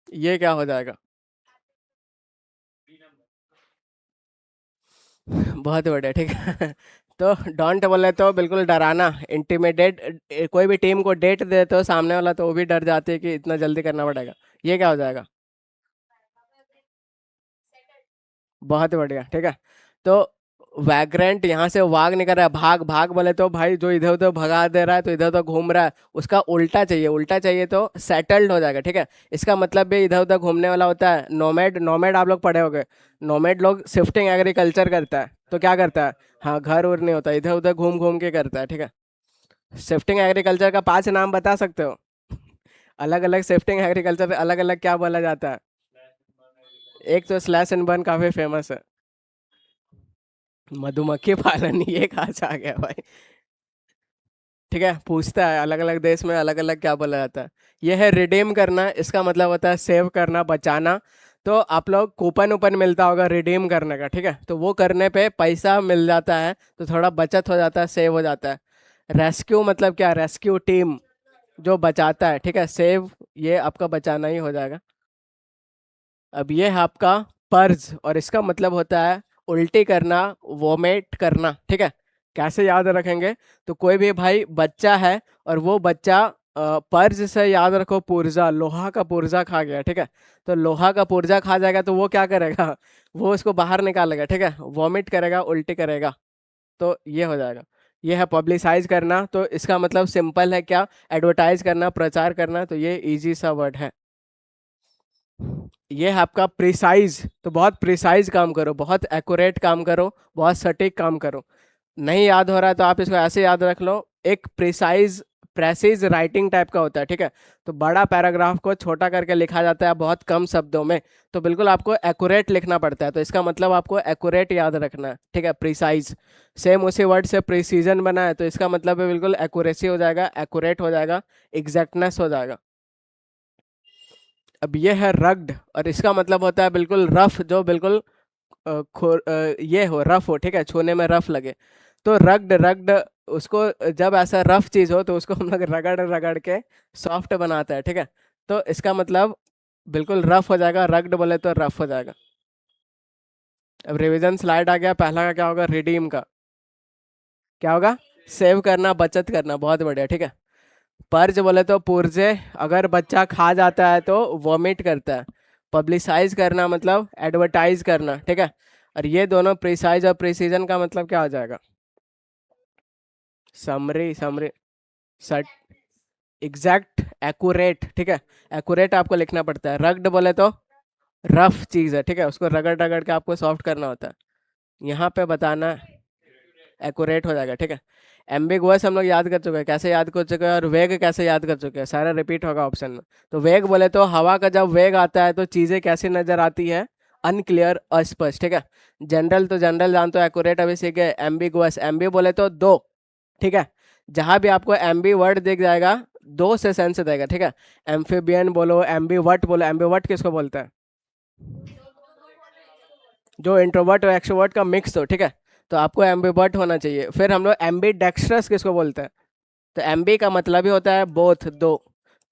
Speaker 1: ये क्या हो जाएगा, बहुत बढ़िया, ठीक है। तो डोंट बोले तो बिल्कुल डराना, इंटिमिडेट, कोई भी टीम को डेट दे तो सामने वाला तो वो भी डर जाती है कि इतना जल्दी करना पड़ेगा। ये क्या हो जाएगा, बहुत बढ़िया, ठीक है। तो वैग्रेंट, यहाँ से वाग निकल रहा है, भाग, भाग बोले तो भाई जो इधर उधर भगा दे रहा है, तो इधर उधर घूम रहा है, उसका उल्टा चाहिए, उल्टा चाहिए तो सेटल्ड हो जाएगा, ठीक है। इसका मतलब भी इधर उधर घूमने वाला होता है। नोमैड, नोमैड आप लोग पढ़े होंगे, नोमैड लोग शिफ्टिंग एग्रीकल्चर करता है, तो क्या करता है, हाँ, घर उर नहीं होता, इधर उधर घूम घूम के करता है, ठीक है। शिफ्टिंग एग्रीकल्चर का 5 नाम बता सकते हो, अलग अलग शिफ्टिंग एग्रीकल्चर अलग अलग क्या बोला जाता है। एक तो स्लैश एंड बर्न काफी फेमस है। मधुमक्खी पालन, ये कहाँ से आ गया भाई, ठीक है, पूछता है अलग अलग देश में अलग अलग क्या बोला जाता है। यह है रिडीम करना, इसका मतलब होता है सेव करना, बचाना। तो आप लोग कूपन ऊपन मिलता होगा रिडीम करने का, ठीक है, तो वो करने पे पैसा मिल जाता है, तो थोड़ा बचत हो जाता है, सेव हो जाता है। रेस्क्यू मतलब क्या, रेस्क्यू टीम जो बचाता है, ठीक है, सेव ये आपका बचाना ही हो जाएगा। अब ये है आपका पर्ज, और इसका मतलब होता है उल्टी करना, वोमेट करना, ठीक है। कैसे याद रखेंगे, तो कोई भी भाई बच्चा है, और वो बच्चा पर्ज से याद रखो, पुर्जा, लोहा का पुर्जा खा गया, ठीक है। तो लोहा का पुर्जा खा जाएगा तो वो क्या करेगा, वो उसको बाहर निकालेगा, ठीक है, वॉमिट करेगा, उल्टी करेगा। तो ये हो जाएगा। ये है पब्लिसाइज करना, तो इसका मतलब सिंपल है क्या, एडवर्टाइज करना, प्रचार करना, तो ये इजी सा वर्ड है। ये है आपका प्रिसाइज, तो बहुत प्रिसाइज काम करो, बहुत एक्यूरेट काम करो, बहुत सटीक काम करो। नहीं याद हो रहा है तो आप इसको ऐसे याद रख लो, एक प्रिसाइज प्रेसिज राइटिंग टाइप का होता है, ठीक है। तो बड़ा पैराग्राफ को छोटा करके लिखा जाता है बहुत कम शब्दों में, तो बिल्कुल आपको एक्यूरेट लिखना पड़ता है, तो इसका मतलब आपको एक्यूरेट याद रखना है, ठीक है। प्रिसाइज सेम उसी वर्ड से प्रिसीजन बना है, तो इसका मतलब है बिल्कुल एक्यूरेसी हो जाएगा, एक्यूरेट हो जाएगा, एग्जैक्टनेस हो जाएगा। अब ये है रग्ड, और इसका मतलब होता है बिल्कुल रफ, जो बिल्कुल ये हो रफ हो, ठीक है, छूने में रफ लगे। तो रग्ड रग्ड उसको, जब ऐसा रफ चीज हो तो उसको हम लोग रगड़ रगड़ के सॉफ्ट बनाता है, ठीक है। तो इसका मतलब बिल्कुल रफ हो जाएगा, रग्ड बोले तो रफ हो जाएगा। अब रिवीजन स्लाइड आ गया, पहला का क्या होगा, रिडीम का क्या होगा, सेव करना, बचत करना, बहुत बढ़िया, ठीक है। पर्ज बोले तो पुर्जे, अगर बच्चा खा जाता है तो वॉमिट करता है। पब्लिसाइज करना मतलब एडवर्टाइज करना, ठीक है। और ये दोनों प्रिसाइज और प्रिसीजन का मतलब क्या हो जाएगा, समरी समरी, सट, एग्जैक्ट, एक्यूरेट, ठीक है। एक्यूरेट आपको लिखना पड़ता है। रग्ड बोले तो रफ चीज है, ठीक है, उसको रगड़ रगड़ के आपको सॉफ्ट करना होता है। यहाँ पे बताना एक्यूरेट हो जाएगा, ठीक है। एम्बिगुअस हम लोग याद कर चुके हैं, कैसे याद कर चुके हैं, और वेग कैसे याद कर चुके हैं, सारा रिपीट होगा ऑप्शन में। तो वेग बोले तो हवा का जब वेग आता है तो चीज़ें कैसी नजर आती है, अनक्लियर, अस्पष्ट, ठीक है। जनरल तो जनरल जानते हो, एक्यूरेट अभी सीखे। एम्बिगुअस, एम्बी बोले तो दो, ठीक है। जहां भी आपको एम्बी वर्ड दिख जाएगा, दो से सेंस देगा, ठीक है। एम्फीबियन बोलो, एम्बी वट बोलो, एम्बी वट किसको बोलते हैं, जो इंट्रोवर्ट और एक्सट्रोवर्ट का मिक्स हो, ठीक है। तो आपको एम्बीवर्ट होना चाहिए। फिर हम लोग एम्बी डेक्स्ट्रस किसको बोलते हैं, तो एम्बी का मतलब ही होता है बोथ, दो।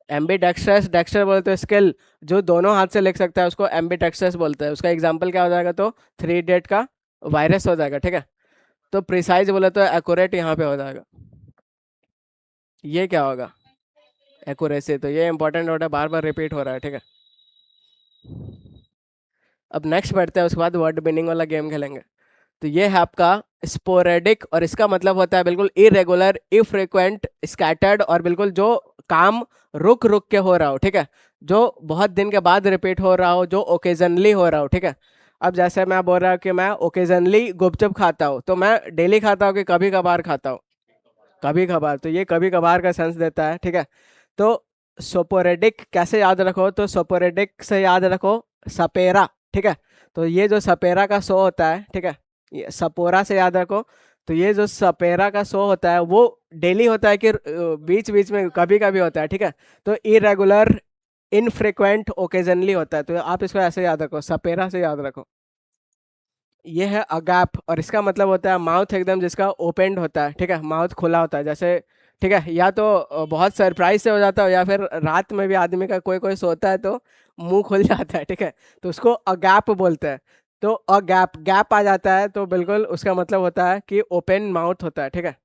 Speaker 1: एम्बी डेक्स्ट्रस, डेक्स्टर बोलते हैं स्किल, जो दोनों हाथ से लिख सकता है उसको एम्बी डेक्स्ट्रस बोलते हैं। उसका एग्जाम्पल क्या हो जाएगा, तो 3 इडियट का वायरस हो जाएगा, ठीक है। तो प्रिसाइज बोले तो एक्यूरेट यहाँ पे हो जाएगा। ये क्या होगा, एक्यूरेसी, तो ये इंपॉर्टेंट वर्ड है, बार बार रिपीट हो रहा है, ठीक है। अब नेक्स्ट बढ़ते हैं, उसके बाद वर्ड बिनिंग वाला गेम खेलेंगे। तो ये है आपका स्पोरेडिक, और इसका मतलब होता है बिल्कुल इरेगुलर, इफ्रीक्वेंट, स्कैटर्ड, और बिल्कुल जो काम रुक रुक के हो रहा हो, ठीक है। जो बहुत दिन के बाद रिपीट हो रहा हो, जो ओकेजनली हो रहा हो, ठीक है। अब जैसे मैं बोल रहा हूँ कि मैं ओकेजनली गुपचुप खाता हूँ, तो मैं डेली खाता हूँ कि कभी कभार खाता हूँ, कभी कभार, तो ये कभी कभार का सेंस देता है, ठीक है। तो सोपोरेडिक कैसे याद रखो, तो सोपोरेडिक से याद रखो सपेरा, ठीक है। तो ये जो सपेरा का सो होता है, ठीक है, ये सपोरा से याद रखो। तो ये जो सपेरा का सो होता है वो डेली होता है कि बीच बीच में कभी कभी होता है, ठीक है। तो इरेगुलर, इनफ्रिक्वेंट, ओकेजनली होता है, तो आप इसको ऐसे याद रखो, सपेरा से याद रखो। ये है अगैप, और इसका मतलब होता है माउथ एकदम जिसका ओपेंड होता है, ठीक है, माउथ खुला होता है, जैसे, ठीक है। या तो बहुत सरप्राइज से हो जाता है, या फिर रात में भी आदमी का कोई कोई सोता है तो मुंह खुल जाता है, ठीक है। तो उसको अगैप बोलते हैं। तो अगैप, गैप आ जाता है तो बिल्कुल उसका मतलब होता है कि ओपन माउथ होता है, ठीक है।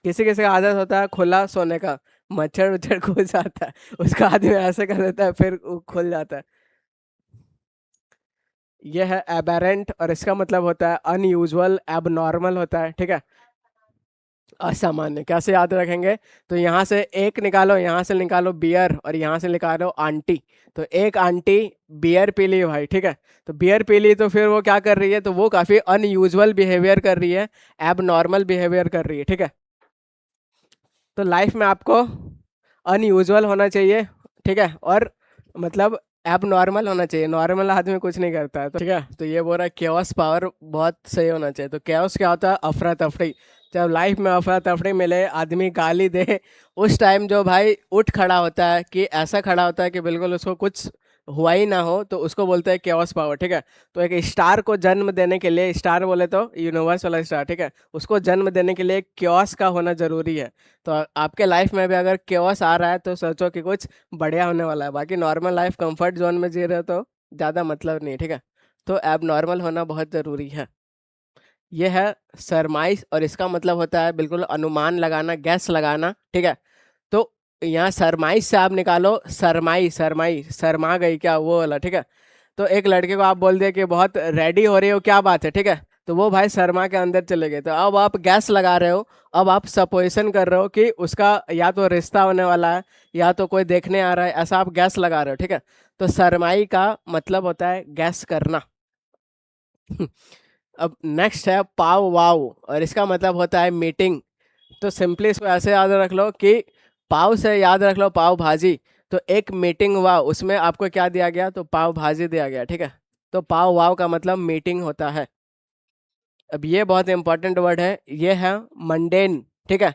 Speaker 1: किसी किसी का आदत होता है खुला सोने का, मच्छर उच्छर घुस जाता है, उसका आदमी ऐसे कर देता है फिर वो खुल जाता है। ये है एबेरेंट, और इसका मतलब होता है अनयूजुअल, एबनॉर्मल होता है, ठीक है, असामान्य। कैसे याद रखेंगे, तो यहाँ से एक निकालो, यहाँ से निकालो बियर, और यहाँ से निकालो आंटी। तो एक आंटी बियर पी ली भाई, ठीक है। तो बियर पी ली तो फिर वो क्या कर रही है, तो वो काफ़ी अनयूजुअल बिहेवियर कर रही है, एबनॉर्मल बिहेवियर कर रही है, ठीक है। तो लाइफ में आपको अनयूजुअल होना चाहिए, ठीक है, और मतलब एब नॉर्मल होना चाहिए, नॉर्मल आदमी कुछ नहीं करता है, तो ठीक है। तो ये बोल रहा है केओस पावर बहुत सही होना चाहिए। तो केओस क्या होता है, अफरा तफरी। जब लाइफ में अफरा तफरी मिले, आदमी गाली दे, उस टाइम जो भाई उठ खड़ा होता है, कि ऐसा खड़ा होता है कि बिल्कुल उसको कुछ हुआ ही ना हो, तो उसको बोलते हैं केओस पावर, ठीक है। तो एक स्टार को जन्म देने के लिए, स्टार बोले तो यूनिवर्स वाला स्टार, ठीक है, उसको जन्म देने के लिए केओस का होना जरूरी है। तो आपके लाइफ में भी अगर केओस आ रहा है तो सोचो कि कुछ बढ़िया होने वाला है, बाकी नॉर्मल लाइफ कंफर्ट जोन में जी रहे हो तो ज़्यादा मतलब नहीं, ठीक है। तो एब नॉर्मल होना बहुत ज़रूरी है। ये है सरमाइश, और इसका मतलब होता है बिल्कुल अनुमान लगाना, गैस लगाना, ठीक है। तो यहाँ सरमाइश से आप निकालो सरमाई, सरमाई, शर्मा गई क्या, वो वाला, ठीक है। तो एक लड़के को आप बोल दिए कि बहुत रेडी हो रही हो, क्या बात है, ठीक है। तो वो भाई शर्मा के अंदर चले गए। तो अब आप गैस लगा रहे हो, अब आप सपोजिशन कर रहे हो कि उसका या तो रिश्ता होने वाला है या तो कोई देखने आ रहा है, ऐसा आप गैस लगा रहे हो, ठीक है। तो शर्माई का मतलब होता है गैस करना। अब नेक्स्ट है पाव वाव, और इसका मतलब होता है मीटिंग। तो सिंपली इसको ऐसे याद रख लो कि पाव से याद रख लो पाव भाजी। तो एक मीटिंग हुआ, उसमें आपको क्या दिया गया, तो पाव भाजी दिया गया, ठीक है। तो पाव वाव का मतलब मीटिंग होता है। अब ये बहुत इंपॉर्टेंट वर्ड है, ये है मंडेन, ठीक है।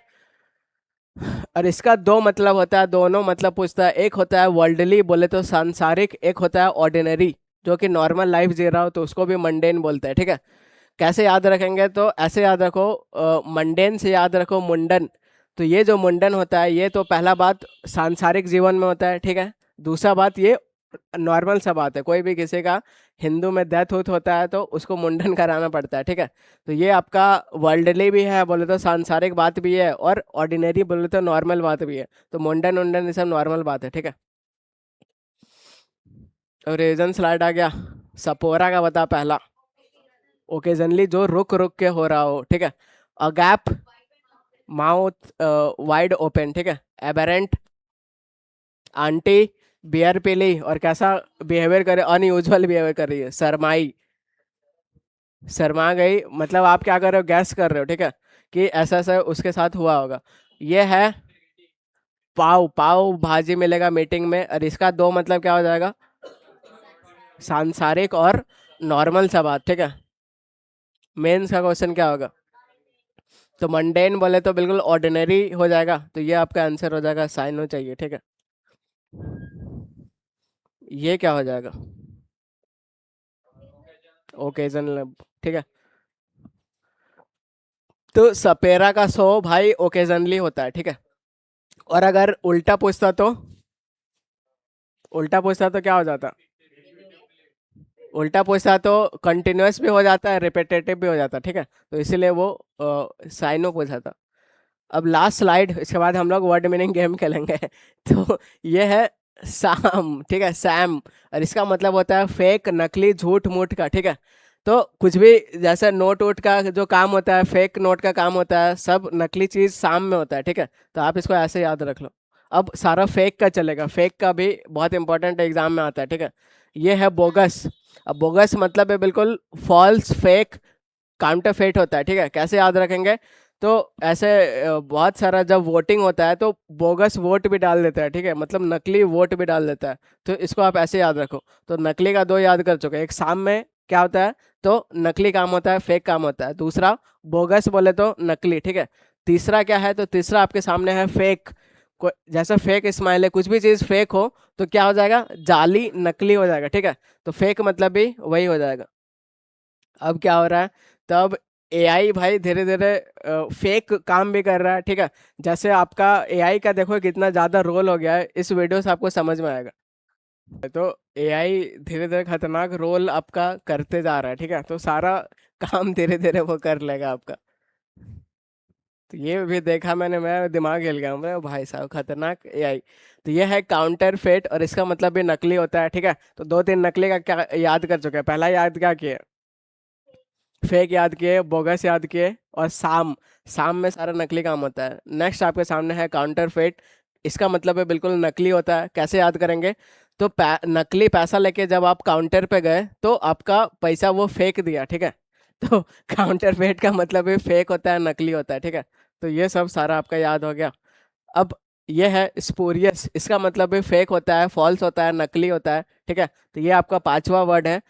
Speaker 1: और इसका दो मतलब होता है, दोनों मतलब पूछता है। एक होता है वर्ल्डली, बोले तो सांसारिक। एक होता है ऑर्डिनरी, जो कि नॉर्मल लाइफ जी रहा हो तो उसको भी मंडेन बोलते हैं, ठीक है। कैसे याद रखेंगे, तो ऐसे याद रखो, मंडेन से याद रखो मुंडन। तो ये जो मुंडन होता है, ये तो पहला बात सांसारिक जीवन में होता है, ठीक है। दूसरा बात, ये नॉर्मल सा बात है, कोई भी किसी का हिंदू में डेथ उथ होता है तो उसको मुंडन कराना पड़ता है, ठीक है। तो ये आपका वर्ल्डली भी है, बोले तो सांसारिक बात भी है, और ऑर्डिनरी बोले तो नॉर्मल बात भी है। तो मुंडन उंडन ये सब नॉर्मल बात है, ठीक है। और रीजन स्लाइड आ गया। सपोरा का बता पहला, ओकेजनली जो रुक रुक के हो रहा हो, ठीक है। अगैप, माउथ वाइड ओपन, ठीक है। एबेरेंट, आंटी बियर पी ली और कैसा बिहेवियर करे, अनयूजुअल बिहेवियर कर रही है। शर्माई, शर्मा गई, मतलब आप क्या कर रहे हो, गैस कर रहे हो, ठीक है, कि ऐसा ऐसा उसके साथ हुआ होगा। ये है पाव, पाव भाजी मिलेगा मीटिंग में, और इसका दो मतलब क्या हो जाएगा, सांसारिक और नॉर्मल सा बात, ठीक है। मेंस का क्वेश्चन क्या होगा, तो मंडेन बोले तो बिल्कुल ऑर्डिनरी हो जाएगा, तो ये आपका आंसर हो जाएगा, साइन हो चाहिए, ठीक है। ये क्या हो जाएगा, ओकेजन, ठीक है। तो सपेरा का सो भाई ओकेजनली होता है, ठीक है। और अगर उल्टा पूछता तो, उल्टा पूछता तो क्या हो जाता, उल्टा पूछता तो कंटिन्यूअस भी हो जाता है, रिपीटेटिव भी हो जाता है, ठीक है। तो इसीलिए वो साइनो पूछा था। अब लास्ट स्लाइड, इसके बाद हम लोग वर्ड मीनिंग गेम खेलेंगे। तो ये है साम, ठीक है, सैम। और इसका मतलब होता है फेक, नकली, झूठ मूठ का, ठीक है। तो कुछ भी जैसे नोट वोट का जो काम होता है, फेक नोट का काम होता है, सब नकली चीज साम में होता है, ठीक है। तो आप इसको ऐसे याद रख लो। अब सारा फेक का चलेगा, फेक का भी बहुत इंपॉर्टेंट एग्जाम में आता है, ठीक है। ये है बोगस। अब बोगस मतलब है बिल्कुल फॉल्स, फेक, काउंटरफेट होता है, ठीक है। कैसे याद रखेंगे, तो ऐसे बहुत सारा जब वोटिंग होता है तो बोगस वोट भी डाल देता है, ठीक है, मतलब नकली वोट भी डाल देता है। तो इसको आप ऐसे याद रखो। तो नकली का दो याद कर चुके, एक शाम में क्या होता है, तो नकली काम होता है, फेक काम होता है। दूसरा बोगस बोले तो नकली, ठीक है। तीसरा क्या है, तो तीसरा आपके सामने है फेक। जैसा फेक स्माइल है, कुछ भी चीज़ फेक हो तो क्या हो जाएगा, जाली, नकली हो जाएगा, ठीक है। तो फेक मतलब भी वही हो जाएगा। अब क्या हो रहा है, तब एआई भाई धीरे धीरे फेक काम भी कर रहा है, ठीक है। जैसे आपका एआई का देखो कितना ज़्यादा रोल हो गया है, इस वीडियो से आपको समझ में आएगा। तो एआई धीरे धीरे खतरनाक रोल आपका करते जा रहा है, ठीक है। तो सारा काम धीरे धीरे वो कर लेगा आपका। तो ये भी देखा मैंने, मैं दिमाग हिल गया, मैं भाई साहब खतरनाक एआई। तो ये है काउंटर फेट, और इसका मतलब भी नकली होता है, ठीक है। तो दो तीन नकली का क्या याद कर चुके हैं, पहला याद क्या किया, फेक याद किए, बोगस याद किए, और साम, साम में सारा नकली काम होता है। नेक्स्ट आपके सामने है काउंटर फेट। इसका मतलब है बिल्कुल नकली होता है। कैसे याद करेंगे, तो नकली पैसा लेके जब आप काउंटर पे गए तो आपका पैसा वो फेक दिया, ठीक है। तो काउंटर फेट का मतलब है फेक होता है, नकली होता है, ठीक है। तो ये सब सारा आपका याद हो गया। अब ये है स्पूरियस, इसका मतलब है फेक होता है, फॉल्स होता है, नकली होता है, ठीक है। तो ये आपका पांचवा वर्ड है।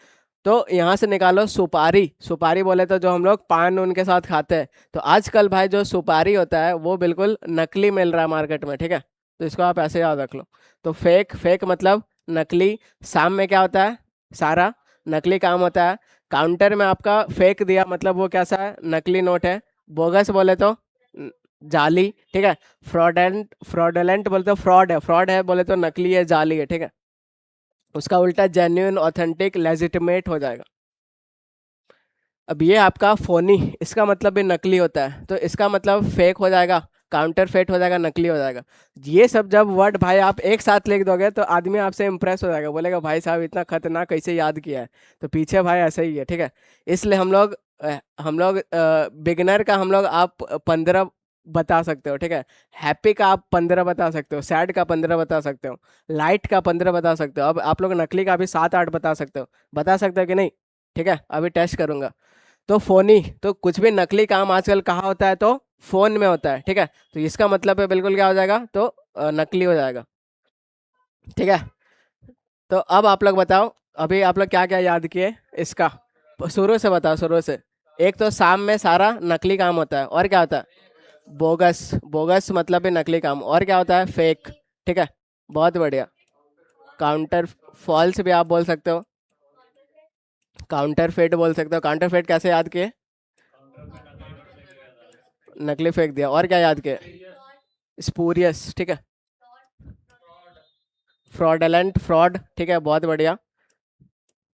Speaker 1: तो यहाँ से निकालो सुपारी। सुपारी बोले तो जो हम लोग पान उनके साथ खाते हैं, तो आजकल भाई जो सुपारी होता है वो बिल्कुल नकली मिल रहा है मार्केट में, ठीक है। तो इसको आप ऐसे याद रख लो। तो फेक, फेक मतलब नकली। शाम में क्या होता है, सारा नकली काम होता है। काउंटर में आपका फेक दिया मतलब वो कैसा है, नकली नोट है। बोगस बोले तो न- जाली, ठीक है। फ्रॉडेंट, फ्रॉडलेंट बोले तो फ्रॉड है, फ्रॉड है बोले तो नकली है, जाली है, ठीक है। उसका उल्टा जेन्युइन, ऑथेंटिक, लेजिटिमेट हो जाएगा। अब ये आपका फोनी, इसका मतलब भी नकली होता है, तो इसका मतलब फेक हो जाएगा, काउंटर फेट हो जाएगा, नकली हो जाएगा। ये सब जब वर्ड भाई आप एक साथ लिख दोगे तो आदमी आपसे इंप्रेस हो जाएगा, बोलेगा भाई साहब इतना खतरनाक कैसे याद किया है। तो पीछे भाई ऐसा ही है, ठीक है। इसलिए हम लोग हम लोग बिगनर का हम लोग आप 15 बता सकते हो, ठीक है। हैप्पी का आप 15 बता सकते हो, सैड का 15 बता सकते हो, लाइट का 15 बता सकते हो। अब आप लोग नकली का भी 7-8 बता सकते हो कि नहीं? ठीक है, अभी टेस्ट करूंगा। तो फोनी, तो कुछ भी नकली काम आजकल कहाँ होता है? तो फोन में होता है, ठीक है। तो इसका मतलब है बिल्कुल क्या हो जाएगा? तो नकली हो जाएगा, ठीक है। तो अब आप लोग बताओ, अभी आप लोग क्या क्या याद किए इसका? शुरू से बताओ, शुरू से। एक तो शाम में सारा नकली काम होता है, और क्या होता है? बोगस, बोगस मतलब है नकली काम। और क्या होता है? फेक, ठीक है। बहुत बढ़िया। काउंटर फॉल्स भी आप बोल सकते हो, काउंटर फेट बोल सकते हो। काउंटर फेट कैसे याद किए? नकली फेंक दिया। और क्या याद किए? स्पूरियस, ठीक है। फ्रॉडलेंट, फ्रॉड, ठीक है, बहुत बढ़िया।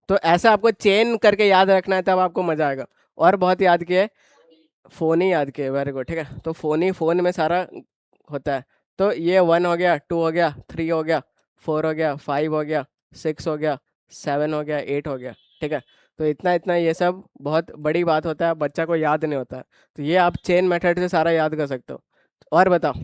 Speaker 1: तो ऐसा आपको चेन करके याद रखना है, तब आपको मजा आएगा। और बहुत याद किए, फोन ही याद किए, वेरी गुड, ठीक है। तो फोन ही, फोन में सारा होता है। तो ये 1 हो गया, 2 हो गया, 3 हो गया, 4 हो गया, 5 हो गया, 6 हो गया, 7 हो गया, 8 हो गया, ठीक है। तो इतना इतना ये सब बहुत बड़ी बात होता है, बच्चा को याद नहीं होता है। तो ये आप चेन मेथड से सारा याद कर सकते हो। और बताओ,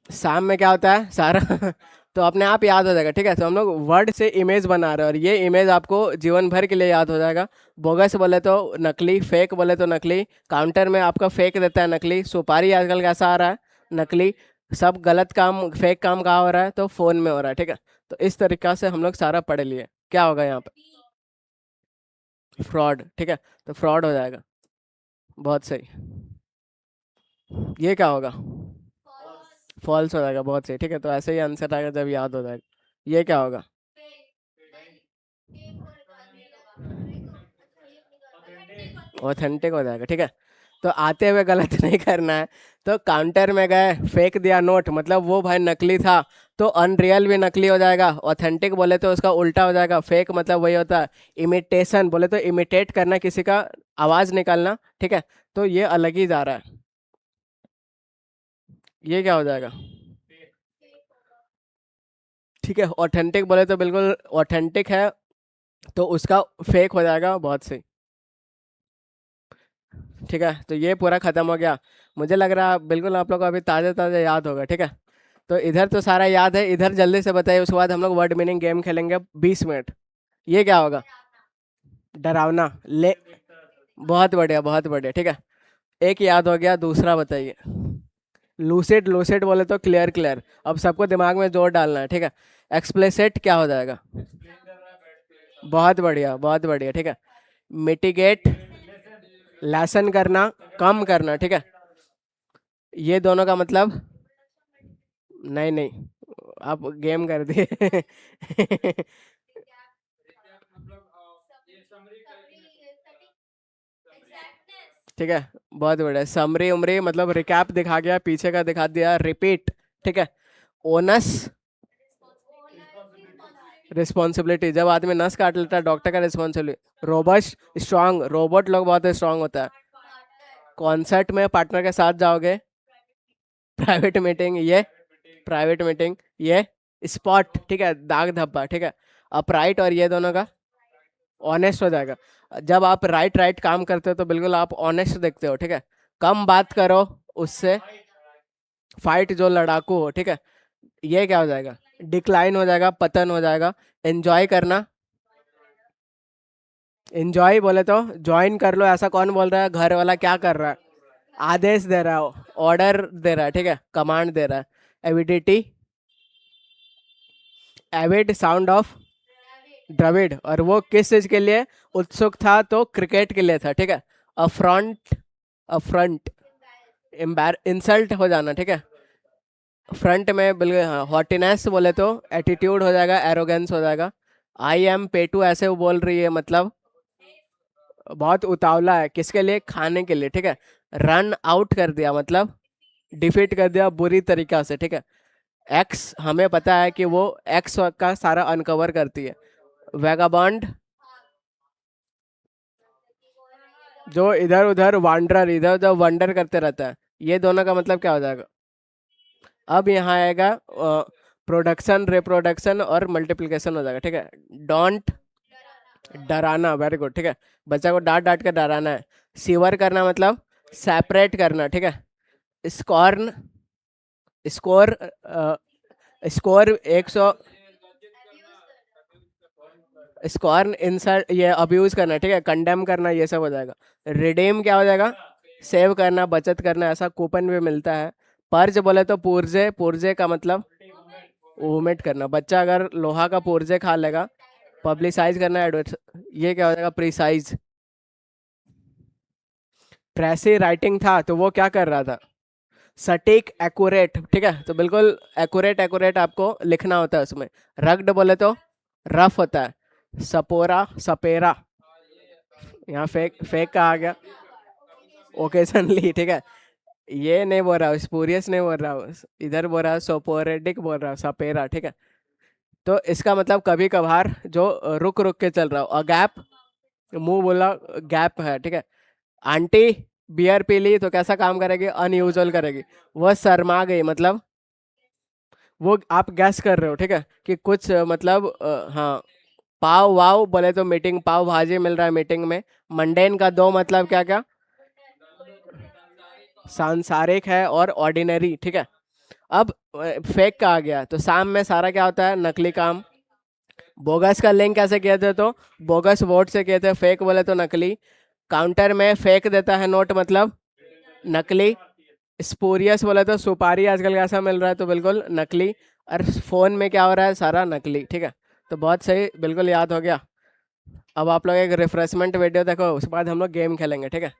Speaker 1: शाम में क्या होता है सारा? तो अपने आप याद हो जाएगा, ठीक है। तो हम लोग वर्ड से इमेज बना रहे हैं, और ये इमेज आपको जीवन भर के लिए याद हो जाएगा। बोगस बोले तो नकली, फेक बोले तो नकली। काउंटर में आपका फेक देता है नकली। सुपारी आजकल कैसा आ रहा है? नकली। सब गलत काम, फेक काम कहाँ हो रहा है? तो फोन में हो रहा है, ठीक है। तो इस तरीका से हम लोग सारा पढ़ लिए। क्या होगा यहाँ पे? फ्रॉड, ठीक है। तो फ्रॉड हो जाएगा, बहुत सही। ये क्या होगा? फॉल्स हो जाएगा, बहुत सही, ठीक है। तो ऐसे ही आंसर आएगा जब याद हो जाएगा। ये क्या होगा? ऑथेंटिक हो जाएगा, ठीक है। तो आते हुए गलत नहीं करना है। तो काउंटर में गए, फेंक दिया नोट, मतलब वो भाई नकली था। तो अनरियल भी नकली हो जाएगा। ऑथेंटिक बोले तो उसका उल्टा हो जाएगा। फेक मतलब वही होता है। इमिटेशन बोले तो इमिटेट करना, किसी का आवाज निकालना, ठीक है। तो ये अलग ही जा रहा है। ये क्या हो जाएगा? ठीक है, ऑथेंटिक बोले तो बिल्कुल ऑथेंटिक है, तो उसका फेक हो जाएगा, बहुत सही। ठीक है, तो ये पूरा खत्म हो गया। मुझे लग रहा है बिल्कुल आप लोग को अभी ताज़ा ताज़ा याद होगा, ठीक है। तो इधर तो सारा याद है, इधर जल्दी से बताइए, उसके बाद हम लोग वर्ड मीनिंग गेम खेलेंगे 20 मिनट। ये क्या होगा? डरावना, ले। बहुत बढ़िया, बहुत बढ़िया, ठीक है। एक याद हो गया, दूसरा बताइए। लूसिड, लूसिड बोले तो क्लियर, क्लियर। अब सबको दिमाग में जोर डालना है, ठीक है। एक्सप्लिसिट क्या हो जाएगा? बहुत बढ़िया, बहुत बढ़िया, ठीक है। मिटिगेट, लेसन करना, कम करना, ठीक है। ये दोनों का मतलब? नहीं नहीं, आप गेम कर दिए। ठीक है, बहुत बढ़िया। समरी उमरी मतलब रिकैप दिखा गया, पीछे का दिखा दिया, रिपीट, ठीक है। ओनस, रिस्पॉन्सिबिलिटी, जब आदमी नस काट लेता है, डॉक्टर का रिस्पॉन्सिबिलिटी। रोबस्ट, स्ट्रांग, रोबोट लोग बहुत स्ट्रांग होता है। कॉन्सर्ट में पार्टनर के साथ जाओगे। प्राइवेट मीटिंग, ये प्राइवेट मीटिंग, ये स्पॉट, ठीक है, दाग धब्बा, ठीक है। अपराइट, और ये दोनों का ऑनेस्ट हो जाएगा। जब आप राइट राइट काम करते हो तो बिल्कुल आप ऑनेस्ट दिखते हो, ठीक है। कम बात करो उससे। फाइट, जो लड़ाकू हो, ठीक है। ये क्या हो जाएगा? डिक्लाइन हो जाएगा, पतन हो जाएगा। एंजॉय करना, एंजॉय बोले तो ज्वाइन कर लो, ऐसा कौन बोल रहा है? घर वाला क्या कर रहा है? आदेश दे रहा है, ऑर्डर दे रहा है, ठीक है, कमांड दे रहा है। Avidity, avid sound of Dravid, और वो किस चीज के लिए उत्सुक था? तो क्रिकेट के लिए था, ठीक है। अफ्रंट, अफ्रंट, एम्बैर इंसल्ट हो जाना, ठीक है। फ्रंट में बिल्कुल, हाँ। हॉटीनेस बोले तो एटीट्यूड हो जाएगा, एरोगेंस हो जाएगा। आई एम पेटू, ऐसे वो बोल रही है, मतलब बहुत उतावला है, किसके लिए? खाने के लिए, ठीक है। रन आउट कर दिया मतलब डिफीट कर दिया बुरी तरीका से, ठीक है। एक्स, हमें पता है कि वो एक्स का सारा अनकवर करती है। वेगाबॉन्ड, जो इधर उधर वांडरर, इधर उधर वंडर करते रहता है। ये दोनों का मतलब क्या हो जाएगा? अब यहाँ आएगा प्रोडक्शन, रिप्रोडक्शन और मल्टीप्लिकेशन हो जाएगा, ठीक है। डोंट, डराना, वेरी गुड, ठीक है। बच्चा को डांट डांट कर डराना है। सीवर करना मतलब सेपरेट करना, ठीक है। Scorn, score, score 100, scorn insult ये अब्यूज करना, ठीक है, कंडेम करना, ये सब हो जाएगा। रिडीम क्या हो जाएगा? सेव करना, बचत करना, ऐसा कूपन भी मिलता है। पर्ज बोले तो पुर्जे, पुर्जे का मतलब वोमिट करना। बच्चा अगर लोहा का पुर्जे खा लेगा। पब्लिसाइज करना, एडवर्ट, ये क्या हो जाएगा? प्रिसाइज। प्रेसी राइटिंग था तो वो क्या कर रहा था? सटीक, एक्यूरेट, ठीक है, तो बिल्कुल एक्यूरेट, एक्यूरेट आपको लिखना होता है उसमें। रग्ड बोले तो रफ होता है। सपोरा, सपेरा, यहाँ फेक, फेक का आ गया। ओकेजनली, ठीक है। ये नहीं बोल रहा हूँ, स्पूरियस नहीं बोल रहा हूँ, इधर बोल रहा हूँ सोपोरेटिक बोल रहा हूँ, सपेरा, ठीक है। तो इसका मतलब कभी कभार जो रुक रुक के चल रहा हो। और गैप, मुंह बोला गैप है, ठीक है। आंटी बियर पी ली तो कैसा काम करेगी? अनयूजुअल करेगी। वह शर्मा गई मतलब वो आप गैस कर रहे हो, ठीक है, कि कुछ मतलब हाँ। पाव वाव बोले तो मीटिंग, पाव भाजी मिल रहा है मीटिंग में। मंडेन का दो मतलब क्या क्या? सांसारिक है और ऑर्डिनरी, ठीक है। अब फेक का आ गया तो शाम में सारा क्या होता है? नकली काम। बोगस का लिंक कैसे किए थे? तो बोगस वोट से किए थे, फेक बोले तो नकली। काउंटर में फेक देता है नोट मतलब नकली। स्पूरियस बोले तो सुपारी आजकल कैसा मिल रहा है? तो बिल्कुल नकली। और फोन में क्या हो रहा है? सारा नकली, ठीक है। तो बहुत सही, बिल्कुल याद हो गया। अब आप लोग एक रिफ्रेशमेंट वीडियो देखो, उसके बाद हम लोग गेम खेलेंगे, ठीक है।